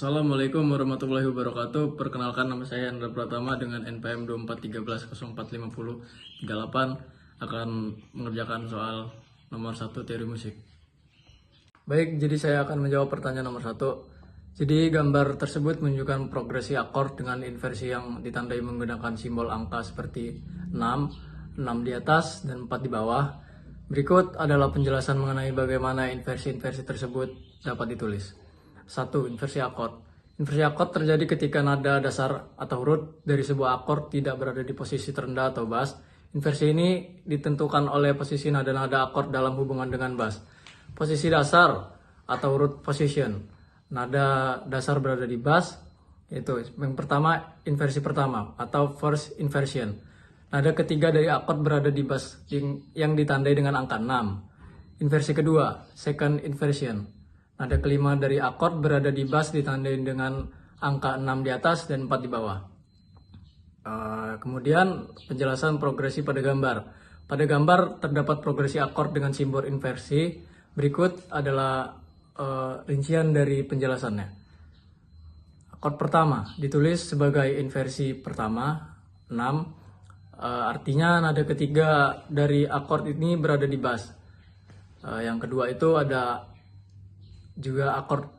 Assalamualaikum warahmatullahi wabarakatuh. Perkenalkan, nama saya Hendra Pratama dengan NPM 2413045038 akan mengerjakan soal nomor 1 teori musik. Baik, jadi saya akan menjawab pertanyaan nomor 1. Jadi gambar tersebut menunjukkan progresi akord dengan inversi yang ditandai menggunakan simbol angka seperti 6 di atas dan 4 di bawah. Berikut adalah penjelasan mengenai bagaimana inversi-inversi tersebut dapat ditulis. 1. Inversi akord. Inversi akord terjadi ketika nada dasar atau root dari sebuah akord tidak berada di posisi terendah atau bass. Inversi ini ditentukan oleh posisi nada-nada akord dalam hubungan dengan bass. Posisi dasar atau root position. Nada dasar berada di bass, yaitu yang pertama, inversi pertama atau first inversion. Nada ketiga dari akord berada di bass yang ditandai dengan angka 6. Inversi kedua, second inversion. Nada kelima dari akord berada di bass ditandai dengan angka 6 di atas dan 4 di bawah. Kemudian penjelasan progresi pada gambar. Pada gambar terdapat progresi akord dengan simbol inversi. Berikut adalah rincian dari penjelasannya. Akord pertama ditulis sebagai inversi pertama 6. Artinya nada ketiga dari akord ini berada di bass. Yang kedua itu ada juga akord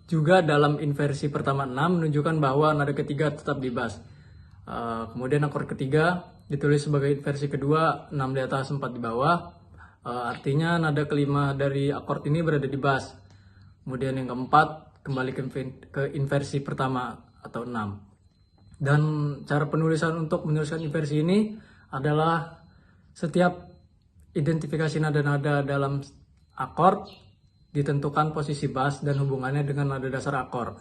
juga dalam inversi pertama 6 menunjukkan bahwa nada ketiga tetap di bass. Kemudian akord ketiga ditulis sebagai inversi kedua 6 di atas 4 di bawah. Artinya nada kelima dari akord ini berada di bass. Kemudian yang keempat kembali ke inversi pertama atau 6. Dan cara penulisan untuk menuliskan inversi ini adalah setiap identifikasi nada-nada dalam akord ditentukan posisi bass dan hubungannya dengan nada dasar akord.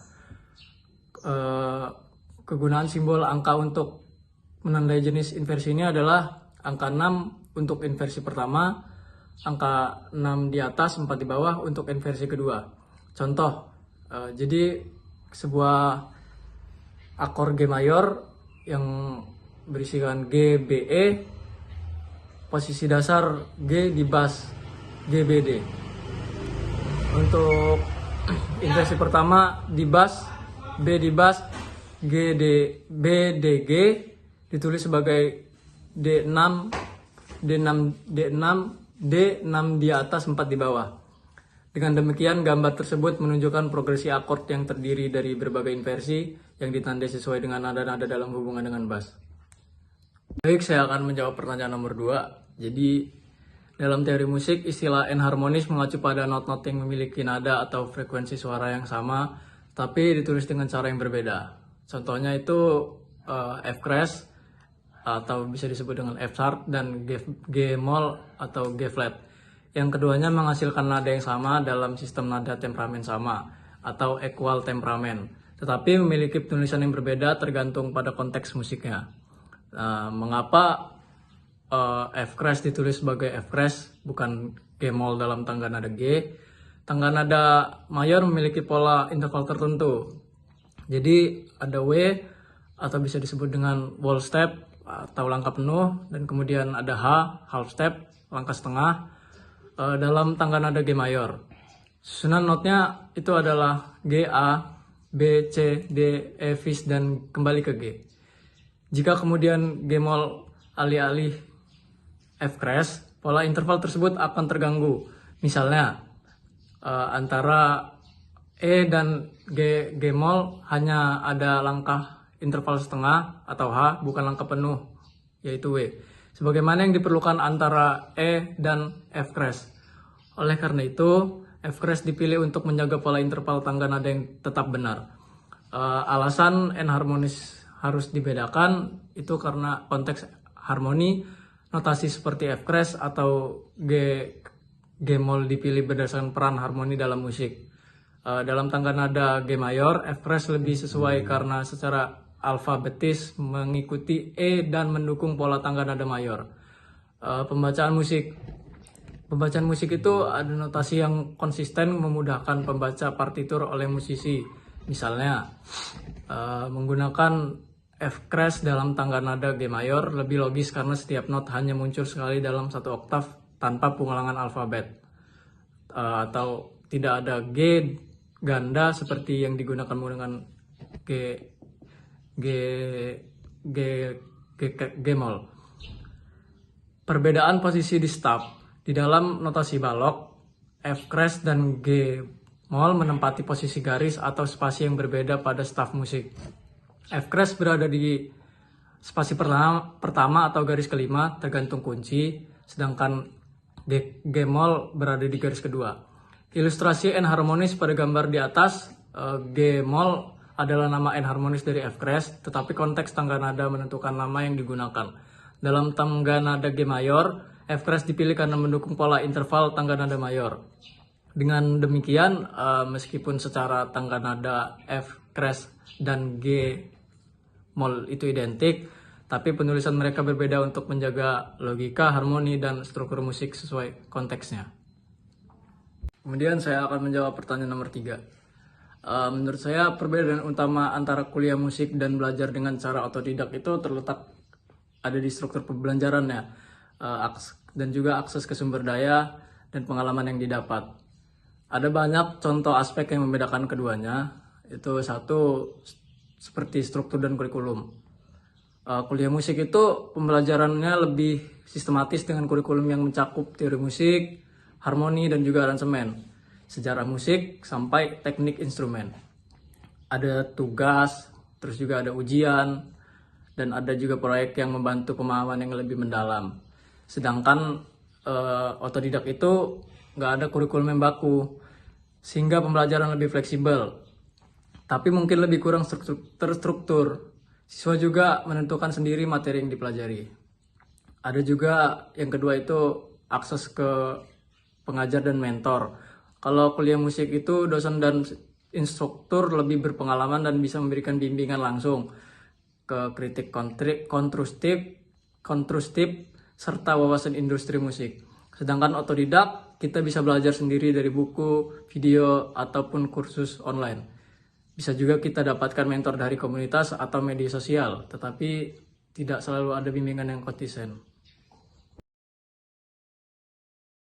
Kegunaan simbol angka untuk menandai jenis inversi ini adalah angka 6 untuk inversi pertama, angka 6 di atas, 4 di bawah untuk inversi kedua. Contoh, jadi sebuah akor G mayor yang berisikan G, B, E, posisi dasar G di bass, G, B, D. Untuk inversi pertama di bass, B di bass, G, D, B, D, G ditulis sebagai D6, D6, D6, D6 di atas, 4 di bawah. Dengan demikian gambar tersebut menunjukkan progresi akord yang terdiri dari berbagai inversi yang ditandai sesuai dengan nada-nada dalam hubungan dengan bass. Baik, saya akan menjawab pertanyaan nomor 2. Jadi dalam teori musik, istilah enharmonis mengacu pada not-not yang memiliki nada atau frekuensi suara yang sama, tapi ditulis dengan cara yang berbeda. Contohnya itu F crash atau bisa disebut dengan F sharp dan G mol atau G flat. Yang keduanya menghasilkan nada yang sama dalam sistem nada temperamen sama atau equal temperament, tetapi memiliki penulisan yang berbeda tergantung pada konteks musiknya. Mengapa F crash ditulis sebagai F crash bukan G mol dalam tangga nada G? Tangga nada mayor memiliki pola interval tertentu. Jadi ada W atau bisa disebut dengan whole step atau langkah penuh, dan kemudian ada H, half step, langkah setengah dalam tangga nada G mayor. Susunan notnya itu adalah G, A, B, C, D, E fis dan kembali ke G. Jika kemudian G mol alih-alih F crash, pola interval tersebut akan terganggu. Misalnya antara E dan G mol hanya ada langkah interval setengah atau H, bukan langkah penuh, yaitu W. Sebagaimana yang diperlukan antara E dan F crash. Oleh karena itu, F crash dipilih untuk menjaga pola interval tangga nada yang tetap benar. Alasan enharmonis harus dibedakan itu karena konteks harmoni. Notasi seperti F crash atau G mol dipilih berdasarkan peran harmoni dalam musik. Dalam tangga nada G mayor, F crash lebih sesuai karena secara alfabetis mengikuti E dan mendukung pola tangga nada mayor. Pembacaan musik itu ada notasi yang konsisten memudahkan pembaca partitur oleh musisi. Misalnya menggunakan F crash dalam tangga nada G mayor lebih logis karena setiap not hanya muncul sekali dalam satu oktav tanpa pengulangan alfabet. Atau tidak ada G ganda seperti yang digunakan menggunakan G G G Gmol. Perbedaan posisi di staff. Di dalam notasi balok, F-crash dan G-moll menempati posisi garis atau spasi yang berbeda pada staf musik. F-crash berada di spasi pertama atau garis kelima tergantung kunci, sedangkan G-moll berada di garis kedua. Ilustrasi enharmonis pada gambar di atas, G-moll adalah nama enharmonis dari F-crash, tetapi konteks tangga nada menentukan nama yang digunakan. Dalam tangga nada G mayor, F-crash dipilih karena mendukung pola interval tangga nada mayor. Dengan demikian, meskipun secara tangga nada F-crash dan G-moll itu identik, tapi penulisan mereka berbeda untuk menjaga logika, harmoni, dan struktur musik sesuai konteksnya. Kemudian saya akan menjawab pertanyaan nomor 3. Menurut saya perbedaan utama antara kuliah musik dan belajar dengan cara otodidak itu terletak ada di struktur pembelajarannya, dan juga akses ke sumber daya dan pengalaman yang didapat. Ada banyak contoh aspek yang membedakan keduanya. Itu satu, seperti struktur dan kurikulum. Kuliah musik itu pembelajarannya lebih sistematis dengan kurikulum yang mencakup teori musik, harmoni, dan juga aransemen, sejarah musik, sampai teknik instrumen. Ada tugas, terus juga ada ujian, dan ada juga proyek yang membantu pemahaman yang lebih mendalam. Sedangkan otodidak itu nggak ada kurikulum yang baku, sehingga pembelajaran lebih fleksibel, tapi mungkin lebih kurang terstruktur. Siswa juga menentukan sendiri materi yang dipelajari. Ada juga yang kedua itu akses ke pengajar dan mentor. Kalau kuliah musik itu dosen dan instruktur lebih berpengalaman dan bisa memberikan bimbingan langsung ke kritik kontrustif, serta wawasan industri musik. Sedangkan otodidak, kita bisa belajar sendiri dari buku, video, ataupun kursus online. Bisa juga kita dapatkan mentor dari komunitas atau media sosial, tetapi tidak selalu ada bimbingan yang konsisten.